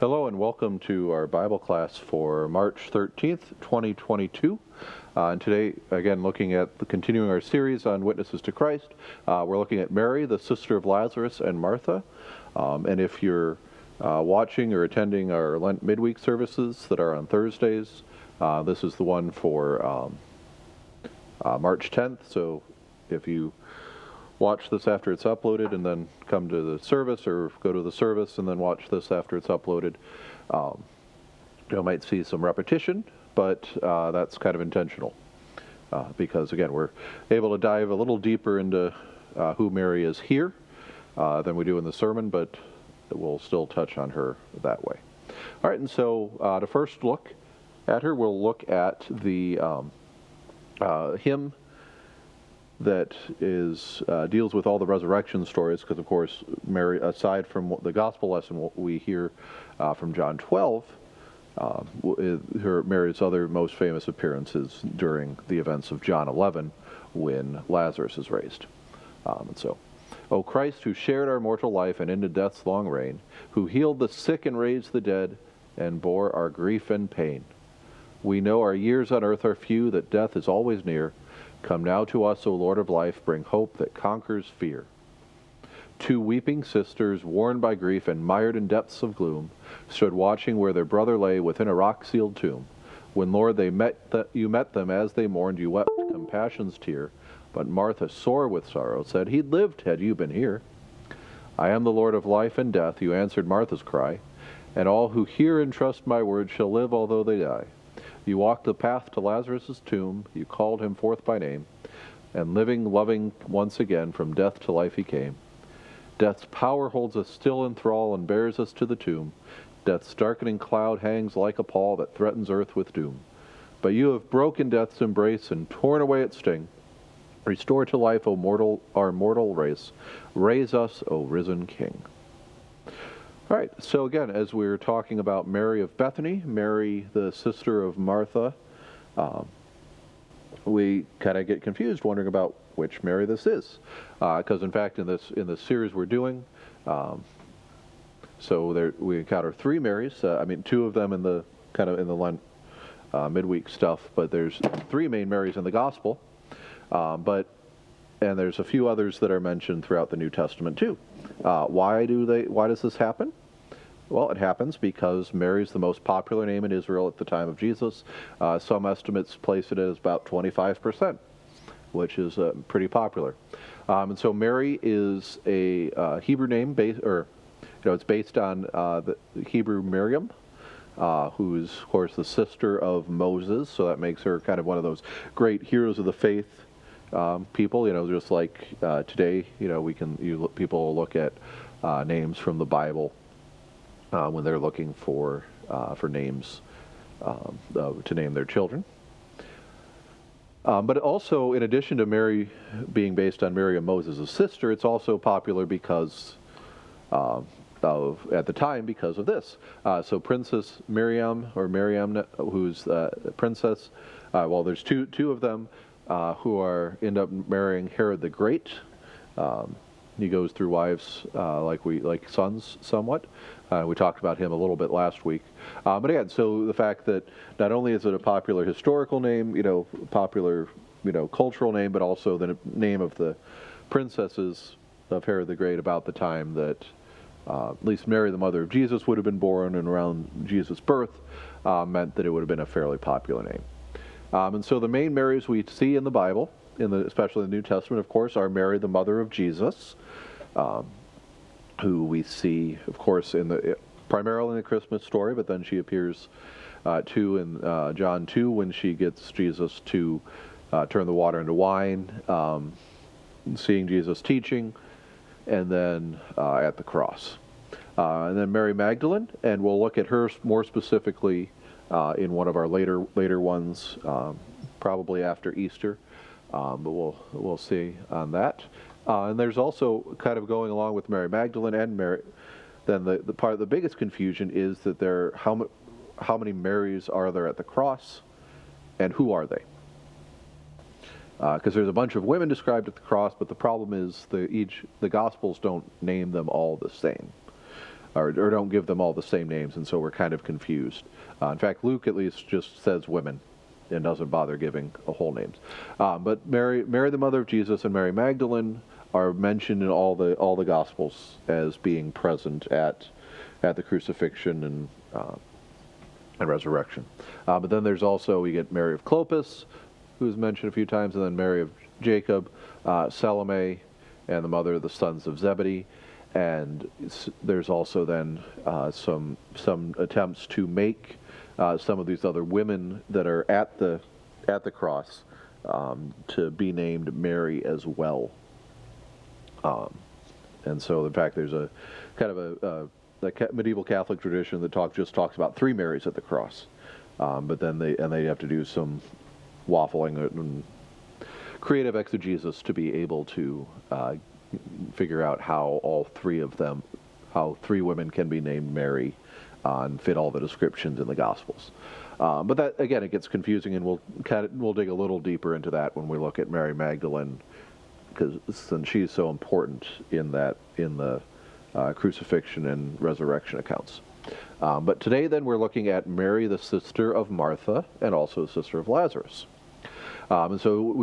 Hello and welcome to our Bible class for March 13th, 2022. And today, again, looking at continuing our series on witnesses to Christ. We're looking at Mary, the sister of Lazarus and Martha. And if you're watching or attending our Lent midweek services that are on Thursdays, this is the one for March 10th. So if you watch this after it's uploaded and then come to the service, or go to the service and then watch this after it's uploaded, you might see some repetition, but that's kind of intentional because, again, we're able to dive a little deeper into who Mary is here than we do in the sermon, but we'll still touch on her that way. All right, and so to first look at her, we'll look at the hymn that deals with all the resurrection stories, because of course Mary, aside from the gospel lesson what we hear from John 12, Mary's other most famous appearances during the events of John 11 when Lazarus is raised. And so, O Christ, who shared our mortal life and ended death's long reign, who healed the sick and raised the dead and bore our grief and pain, we know our years on earth are few, that death is always near. Come now to us, O Lord of life, bring hope that conquers fear. Two weeping sisters, worn by grief and mired in depths of gloom, stood watching where their brother lay within a rock-sealed tomb. When, Lord, you met them as they mourned, you wept compassion's tear. But Martha, sore with sorrow, said, He'd lived had you been here. I am the Lord of life and death, you answered Martha's cry, and all who hear and trust my word shall live although they die. You walked the path to Lazarus' tomb, you called him forth by name, and living, loving once again, from death to life he came. Death's power holds us still in thrall and bears us to the tomb. Death's darkening cloud hangs like a pall that threatens earth with doom. But you have broken death's embrace and torn away its sting. Restore to life, our mortal race. Raise us, O risen King. All right, so again, as we're talking about Mary of Bethany, Mary, the sister of Martha, we kind of get confused wondering about which Mary this is. Because in fact, in this series we're doing, we encounter three Marys. Two of them in the Lent midweek stuff, but there's three main Marys in the Gospel. And there's a few others that are mentioned throughout the New Testament too. Why does this happen? Well, it happens because Mary is the most popular name in Israel at the time of Jesus. Some estimates place it as about 25%, which is pretty popular. And so Mary is a Hebrew name, it's based on the Hebrew Miriam, who's, of course, the sister of Moses. So that makes her kind of one of those great heroes of the faith people. Just like today, people look at names from the Bible when they're looking for names to name their children. But also, in addition to Mary being based on Miriam, Moses' sister, it's also popular because at the time because of this. So Princess Miriam, or Miriam, who's princess, there's two of them who end up marrying Herod the Great. He goes through wives like sons somewhat. We talked about him a little bit last week. But again, so the fact that not only is it a popular historical name, popular, cultural name, but also the name of the princesses of Herod the Great about the time that at least Mary, the mother of Jesus, would have been born, and around Jesus' birth, meant that it would have been a fairly popular name. And so the main Marys we see in the Bible, especially in the New Testament, of course, are Mary, the mother of Jesus, who we see, of course, primarily in the Christmas story, but then she appears too in John 2 when she gets Jesus to turn the water into wine, seeing Jesus teaching, and then at the cross. And then Mary Magdalene, and we'll look at her more specifically in one of our later ones, probably after Easter, but we'll see on that. And there's also, kind of going along with Mary Magdalene and Mary, then the biggest confusion is that how many Marys are there at the cross, and who are they? Because there's a bunch of women described at the cross, but the problem is the Gospels don't name them all the same. or don't give them all the same names, and so we're kind of confused. In fact, Luke at least just says women and doesn't bother giving whole names. But Mary, the mother of Jesus, and Mary Magdalene are mentioned in all the Gospels as being present at the crucifixion and resurrection. But then there's also, we get Mary of Clopas, who's mentioned a few times, and then Mary of Jacob, Salome, and the mother of the sons of Zebedee. And there's also then some attempts to make some of these other women that are at the cross to be named Mary as well. And so, in fact, there's a kind of a medieval Catholic tradition that talks about three Marys at the cross, but then they have to do some waffling and creative exegesis to be able to figure out how three women can be named Mary and fit all the descriptions in the Gospels. But that, again, it gets confusing, and we'll dig a little deeper into that when we look at Mary Magdalene, because since she's so important in the crucifixion and resurrection accounts. But today, then, we're looking at Mary, the sister of Martha, and also the sister of Lazarus. And so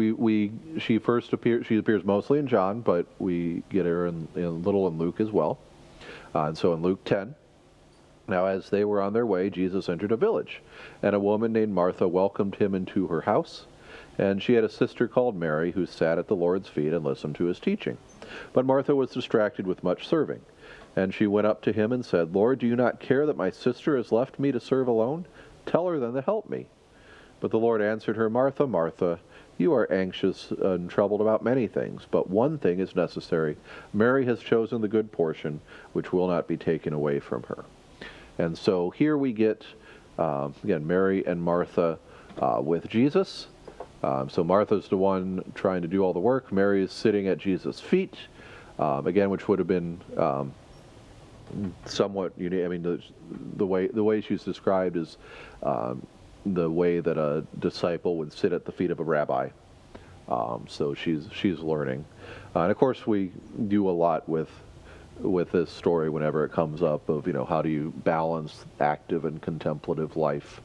she appears mostly in John, but we get her in little in Luke as well. And so in Luke 10, now as they were on their way, Jesus entered a village, and a woman named Martha welcomed him into her house. And she had a sister called Mary, who sat at the Lord's feet and listened to his teaching. But Martha was distracted with much serving. And she went up to him and said, "Lord, do you not care that my sister has left me to serve alone? Tell her then to help me." But the Lord answered her, "Martha, Martha, you are anxious and troubled about many things, but one thing is necessary. Mary has chosen the good portion, which will not be taken away from her." And so here we get, again, Mary and Martha with Jesus. So Martha's the one trying to do all the work. Mary is sitting at Jesus' feet, again, which would have been somewhat unique. I mean, the way she's described is the way that a disciple would sit at the feet of a rabbi. So she's learning, and of course we do a lot with this story whenever it comes up of how do you balance active and contemplative life.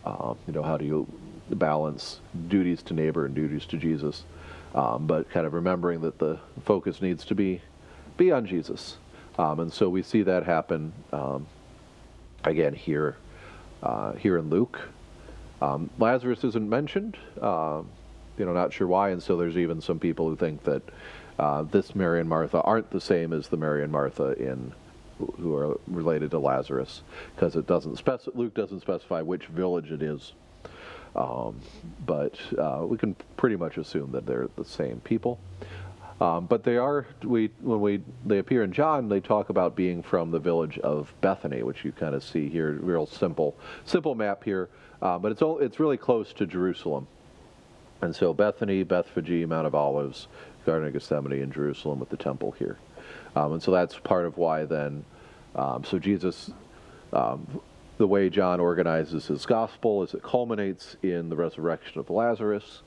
How do you balance duties to neighbor and duties to Jesus, but kind of remembering that the focus needs to be on Jesus. And so we see that happen again here in Luke. Lazarus isn't mentioned, not sure why, and so there's even some people who think that this Mary and Martha aren't the same as the Mary and Martha who are related to Lazarus, because Luke doesn't specify which village it is. But we can pretty much assume that they're the same people. But they are. They appear in John, they talk about being from the village of Bethany, which you kind of see here. Real simple map here, but it's really close to Jerusalem. And so Bethany, Bethphage, Mount of Olives, Garden of Gethsemane, and Jerusalem with the temple here. And so that's part of why then. So Jesus. The way John organizes his gospel is it culminates in the resurrection of Lazarus,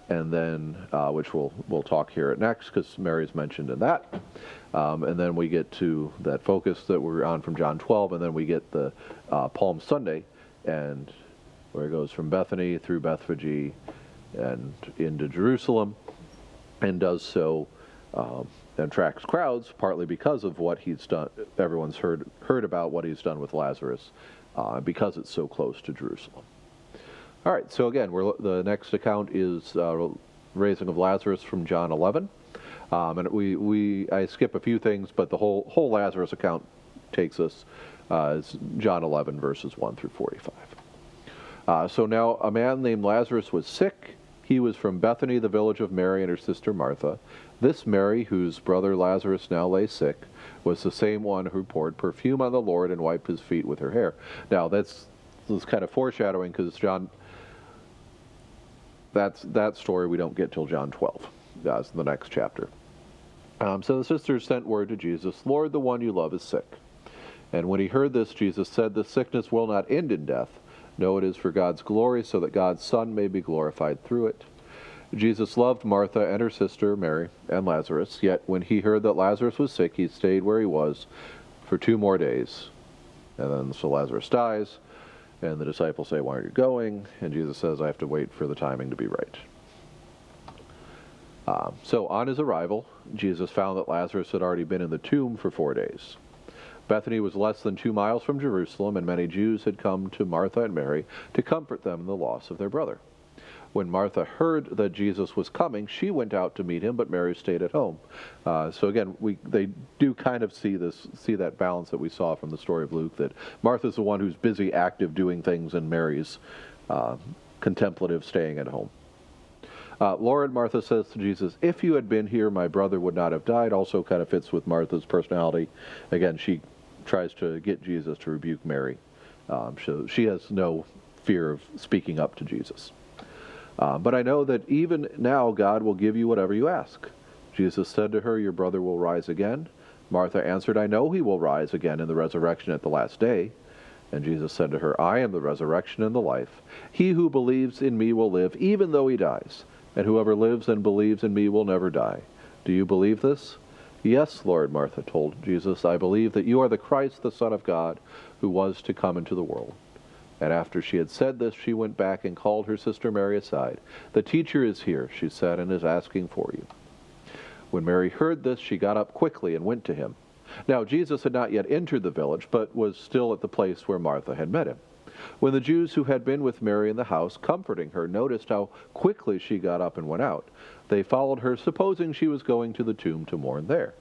and then which we'll talk here next because Mary's mentioned in that, and then we get to that focus that we're on from John 12, and then we get the Palm Sunday, and where it goes from Bethany through Bethphage and into Jerusalem, and does so and attracts crowds partly because of what he's done. Everyone's heard about what he's done with Lazarus. Because it's so close to Jerusalem. All right, so again, the next account is raising of Lazarus from John 11, and I skip a few things, but the whole Lazarus account takes us is John 11 verses 1 through 45. So now a man named Lazarus was sick. He was from Bethany, the village of Mary and her sister Martha. This Mary, whose brother Lazarus now lay sick, was the same one who poured perfume on the Lord and wiped his feet with her hair. Now, that's kind of foreshadowing, because that story we don't get till John 12. That's the next chapter. So the sisters sent word to Jesus, "Lord, the one you love is sick." And when he heard this, Jesus said, "The sickness will not end in death. No, it is for God's glory, so that God's Son may be glorified through it." Jesus loved Martha and her sister Mary and Lazarus, yet when he heard that Lazarus was sick, he stayed where he was. for 2 more days. And then so Lazarus dies, and the disciples say, why aren't you going? And Jesus says, I have to wait for the timing to be right. So on his arrival, Jesus found that Lazarus had already been in the tomb for 4 days. Bethany was less than 2 miles from Jerusalem, and many Jews had come to Martha and Mary to comfort them in the loss of their brother. When Martha heard that Jesus was coming, she went out to meet him, but Mary stayed at home. So again, they do kind of see that balance that we saw from the story of Luke, that Martha's the one who's busy, active, doing things, and Mary's contemplative, staying at home. Lord, Martha says to Jesus, if you had been here, my brother would not have died. Also kind of fits with Martha's personality. Again, she tries to get Jesus to rebuke Mary. So she has no fear of speaking up to Jesus. But I know that even now God will give you whatever you ask. Jesus said to her, your brother will rise again. Martha answered, I know he will rise again in the resurrection at the last day. And Jesus said to her, I am the resurrection and the life. He who believes in me will live, even though he dies. And whoever lives and believes in me will never die. Do you believe this? Yes, Lord, Martha told Jesus, I believe that you are the Christ, the Son of God, who was to come into the world. And after she had said this, she went back and called her sister Mary aside. The teacher is here, she said, and is asking for you. When Mary heard this, she got up quickly and went to him. Now Jesus had not yet entered the village, but was still at the place where Martha had met him. When the Jews who had been with Mary in the house, comforting her, noticed how quickly she got up and went out, they followed her, supposing she was going to the tomb to mourn there.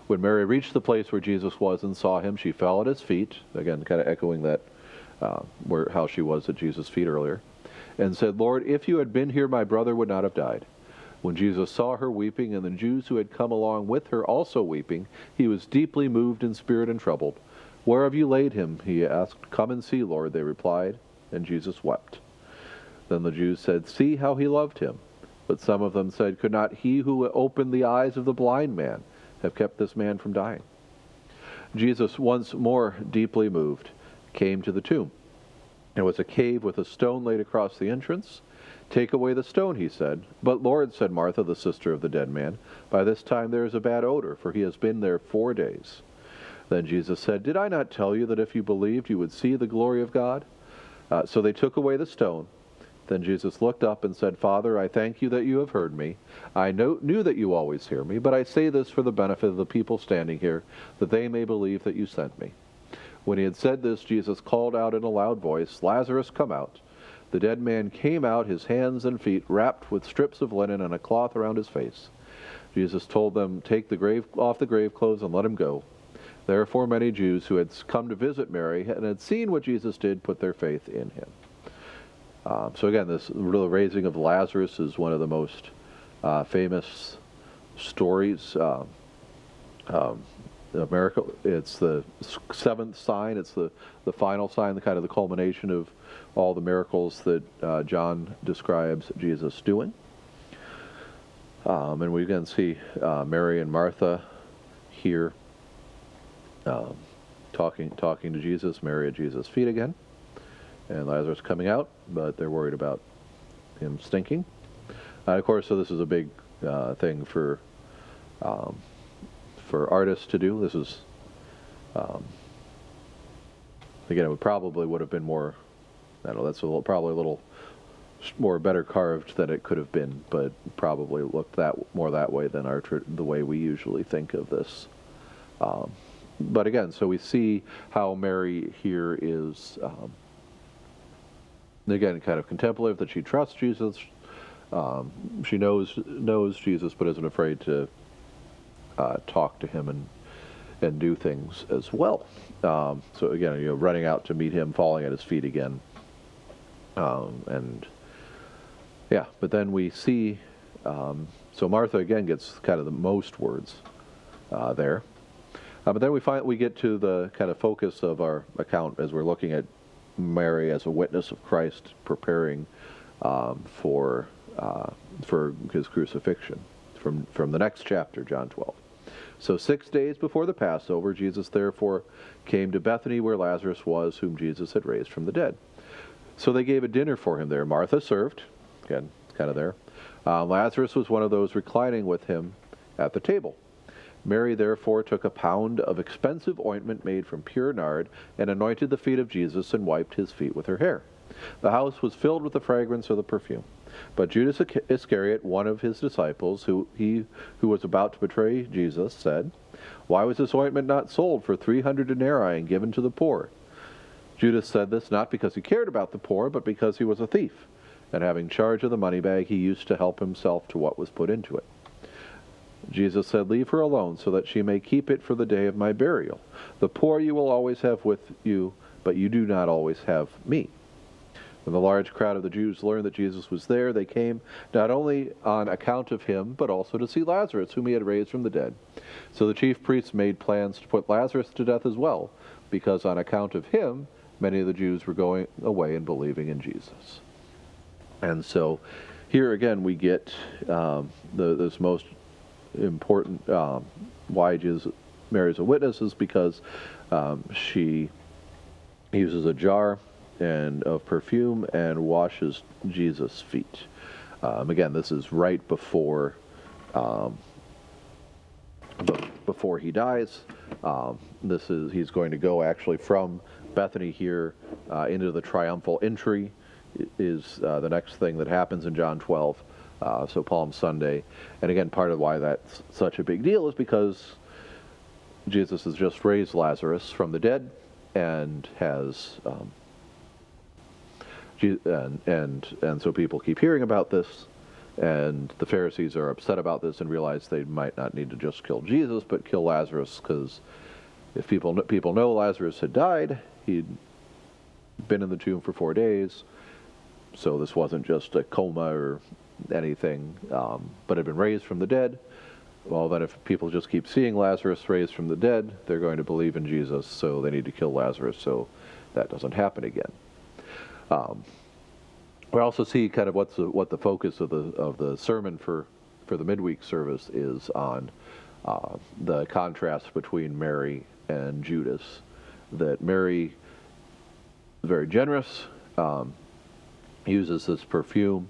When Mary reached the place where Jesus was and saw him, she fell at his feet, again kind of echoing that how she was at Jesus' feet earlier, and said, Lord, if you had been here, my brother would not have died. When Jesus saw her weeping, and the Jews who had come along with her also weeping, he was deeply moved in spirit and troubled. Where have you laid him? He asked. Come and see, Lord, they replied. And Jesus wept. Then the Jews said, see how he loved him. But some of them said, could not he who opened the eyes of the blind man have kept this man from dying? Jesus, once more deeply moved, came to the tomb. There was a cave with a stone laid across the entrance. Take away the stone, he said. But Lord, said Martha, the sister of the dead man, by this time there is a bad odor, for he has been there 4 days. Then Jesus said, did I not tell you that if you believed you would see the glory of God? So they took away the stone. Then Jesus looked up and said, Father, I thank you that you have heard me. I knew that you always hear me, but I say this for the benefit of the people standing here, that they may believe that you sent me. When he had said this, Jesus called out in a loud voice, Lazarus, come out. The dead man came out, his hands and feet wrapped with strips of linen and a cloth around his face. Jesus told them, take off the grave clothes and let him go. Therefore many Jews who had come to visit Mary and had seen what Jesus did put their faith in him. So again, this real raising of Lazarus is one of the most famous stories. Miracle. It's the 7th sign. It's the final sign, the kind of the culmination of all the miracles that John describes Jesus doing. And we again see Mary and Martha here talking to Jesus. Mary at Jesus' feet again, and Lazarus coming out, but they're worried about him stinking. Of course, so this is a big thing for artists to do. This is, again, it would have been more, I don't know, that's probably a little more better carved than it could have been, but probably looked more that way than the way we usually think of this. But again, so we see how Mary here is, again, kind of contemplative, that she trusts Jesus. She knows Jesus, but isn't afraid to talk to him and do things as well. So again, running out to meet him, falling at his feet again, but then we see, so Martha again gets kind of the most words there, but then we get to the kind of focus of our account as we're looking at Mary as a witness of Christ preparing for his crucifixion from the next chapter, John 12. So 6 days before the Passover, Jesus therefore came to Bethany where Lazarus was, whom Jesus had raised from the dead. So they gave a dinner for him there. Martha served, again, kind of there. Lazarus was one of those reclining with him at the table. Mary therefore took a pound of expensive ointment made from pure nard, and anointed the feet of Jesus, and wiped his feet with her hair. The house was filled with the fragrance of the perfume. But Judas Iscariot, one of his disciples, who was about to betray Jesus, said, "Why was this ointment not sold for 300 denarii and given to the poor?" Judas said this not because he cared about the poor, but because he was a thief, and having charge of the money bag, he used to help himself to what was put into it. Jesus said, "Leave her alone, so that she may keep it for the day of my burial. The poor you will always have with you, but you do not always have me." When the large crowd of the Jews learned that Jesus was there, they came not only on account of him, but also to see Lazarus, whom he had raised from the dead. So the chief priests made plans to put Lazarus to death as well, because on account of him, many of the Jews were going away and believing in Jesus. And so here again we get this most important why Mary's a witness is because she uses a jar of perfume and washes Jesus' feet. Again, this is right before he dies. He's going to go actually from Bethany here into the triumphal entry is the next thing that happens in John 12. So Palm Sunday. And again, part of why that's such a big deal is because Jesus has just raised Lazarus from the dead and has and so people keep hearing about this, and the Pharisees are upset about this and realize they might not need to just kill Jesus but kill Lazarus, because if people know Lazarus had died, he'd been in the tomb for 4 days, so this wasn't just a coma or anything, but had been raised from the dead. Well, then if people just keep seeing Lazarus raised from the dead, they're going to believe in Jesus, so they need to kill Lazarus so that doesn't happen again. We also see kind of what the focus of the sermon for the midweek service is on the contrast between Mary and Judas. That Mary is very generous, uses this perfume.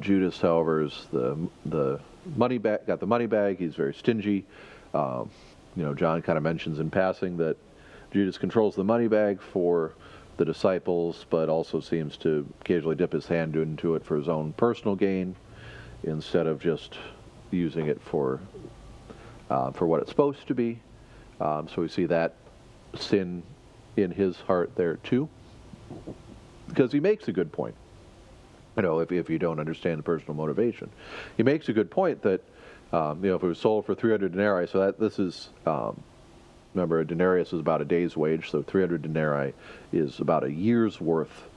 Judas, however, is the money bag. Got the money bag. He's very stingy. John kind of mentions in passing that Judas controls the money bag for the disciples, but also seems to occasionally dip his hand into it for his own personal gain, instead of just using it for what it's supposed to be. So we see that sin in his heart there too, because he makes a good point. If you don't understand the personal motivation, he makes a good point that if it was sold for 300 denarii, so that this is. Remember, a denarius is about a day's wage, so 300 denarii is about a year's worth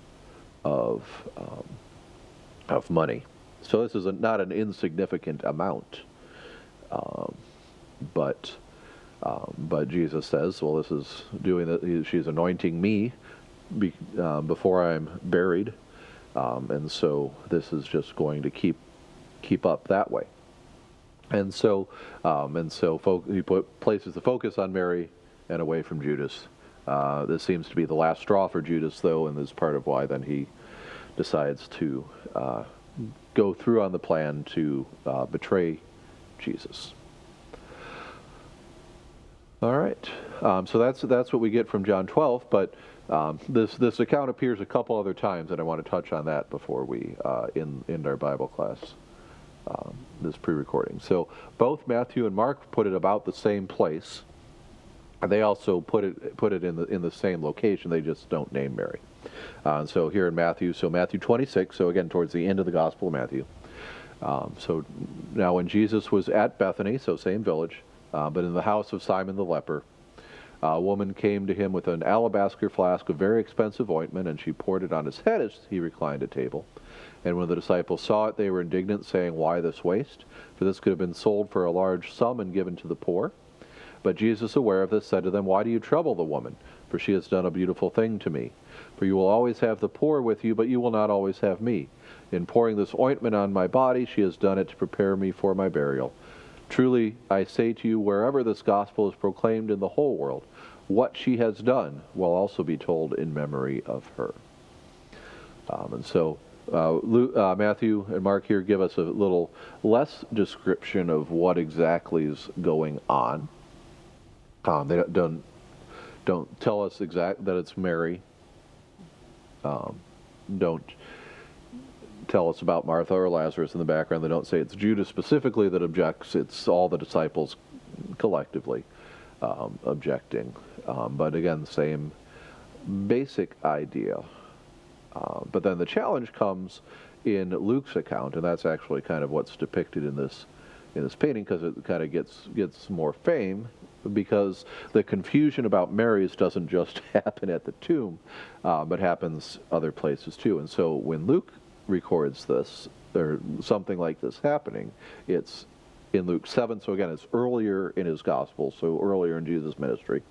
of money. So this is not an insignificant amount. But Jesus says, well, this is doing that. She's anointing me before I'm buried, and so this is just going to keep up that way. And so he places the focus on Mary and away from Judas. This seems to be the last straw for Judas, though, and this is part of why then he decides to go through on the plan to betray Jesus. All right, so that's what we get from John 12. But this account appears a couple other times, and I want to touch on that before we end our Bible class. This pre-recording. So both Matthew and Mark put it about the same place, and they also put it in the same location. They just don't name Mary. So here in Matthew, Matthew 26. So again, towards the end of the Gospel of Matthew. So now when Jesus was at Bethany, so same village, but in the house of Simon the leper, a woman came to him with an alabaster flask of very expensive ointment, and she poured it on his head as he reclined at table. And when the disciples saw it, they were indignant, saying, "Why this waste? For this could have been sold for a large sum and given to the poor." But Jesus, aware of this, said to them, "Why do you trouble the woman? For she has done a beautiful thing to me. For you will always have the poor with you, but you will not always have me. In pouring this ointment on my body, she has done it to prepare me for my burial. Truly, I say to you, wherever this gospel is proclaimed in the whole world, what she has done will also be told in memory of her." And so Matthew and Mark here give us a little less description of what exactly is going on. They don't tell us that it's Mary. Don't tell us about Martha or Lazarus in the background. They don't say it's Judas specifically that objects. It's all the disciples collectively objecting. But again, same basic idea. But then the challenge comes in Luke's account, and that's actually kind of what's depicted in this painting, because it kind of gets more fame, because the confusion about Mary's doesn't just happen at the tomb, but happens other places too. And so when Luke records this, or something like this happening, it's in Luke 7. So again, it's earlier in his gospel, so earlier in Jesus' ministry.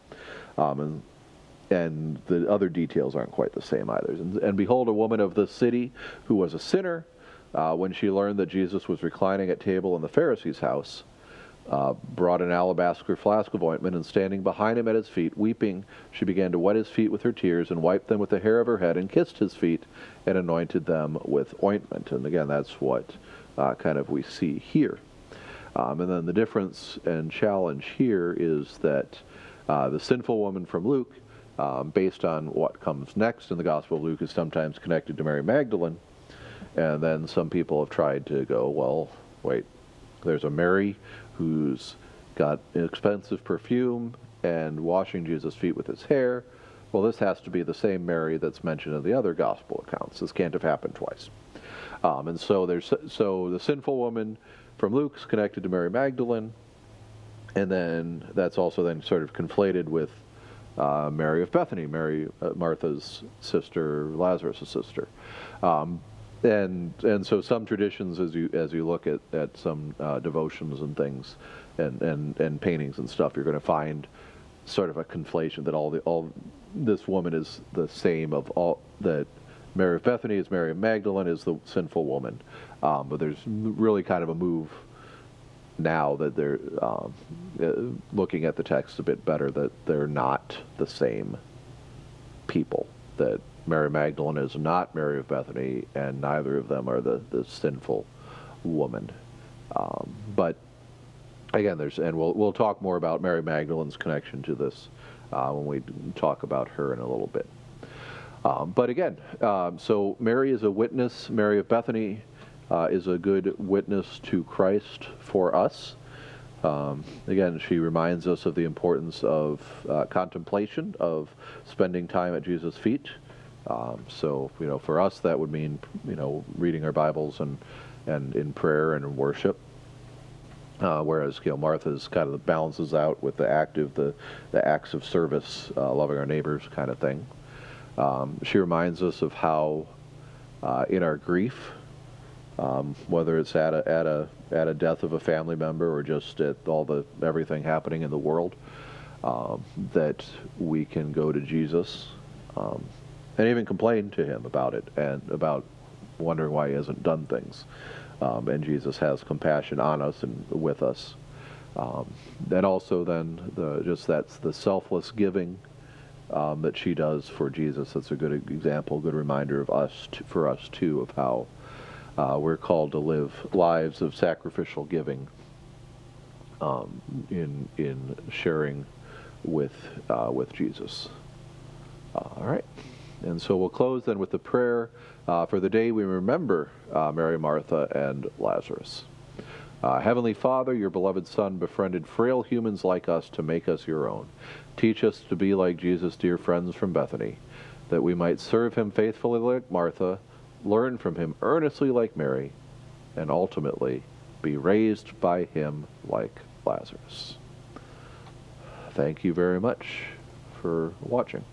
And the other details aren't quite the same either. And behold, a woman of the city who was a sinner, when she learned that Jesus was reclining at table in the Pharisee's house, brought an alabaster flask of ointment, and standing behind him at his feet, weeping, she began to wet his feet with her tears, and wiped them with the hair of her head, and kissed his feet, and anointed them with ointment. And again, that's what kind of we see here. And then the difference and challenge here is that the sinful woman from Luke, based on what comes next in the Gospel of Luke, is sometimes connected to Mary Magdalene. And then some people have tried to go, well, wait, there's a Mary who's got expensive perfume and washing Jesus' feet with his hair. Well, this has to be the same Mary that's mentioned in the other Gospel accounts. This can't have happened twice. And so the sinful woman from Luke's connected to Mary Magdalene, and then that's also then sort of conflated with Mary of Bethany, Martha's sister, Lazarus' sister. And so some traditions, as you look at some devotions and things and paintings and stuff, you're going to find sort of a conflation that all this woman is the same, of all that Mary of Bethany is Mary of Magdalene is the sinful woman. But there's really kind of a move now that they're looking at the text a bit better, that they're not the same people, that Mary Magdalene is not Mary of Bethany, and neither of them are the sinful woman. But again, we'll talk more about Mary Magdalene's connection to this when we talk about her in a little bit. But again, so Mary is a witness. Mary of Bethany is a good witness to Christ for us. Again, she reminds us of the importance of contemplation, of spending time at Jesus' feet. So, for us, that would mean, reading our Bibles and in prayer and in worship. Whereas, Martha's kind of balances out with the acts of service, loving our neighbors kind of thing. She reminds us of how, in our grief, whether it's at a death of a family member or just at everything happening in the world, that we can go to Jesus and even complain to him about it and about wondering why he hasn't done things. And Jesus has compassion on us and with us. And also then that's the selfless giving that she does for Jesus. That's a good example, good reminder of for us too, of how we're called to live lives of sacrificial giving in sharing with Jesus. All right. And so we'll close then with the prayer for the day we remember Mary, Martha, and Lazarus. Heavenly Father, your beloved Son befriended frail humans like us to make us your own. Teach us to be like Jesus' dear friends from Bethany, that we might serve him faithfully like Martha, learn from him earnestly like Mary, and ultimately be raised by him like Lazarus. Thank you very much for watching.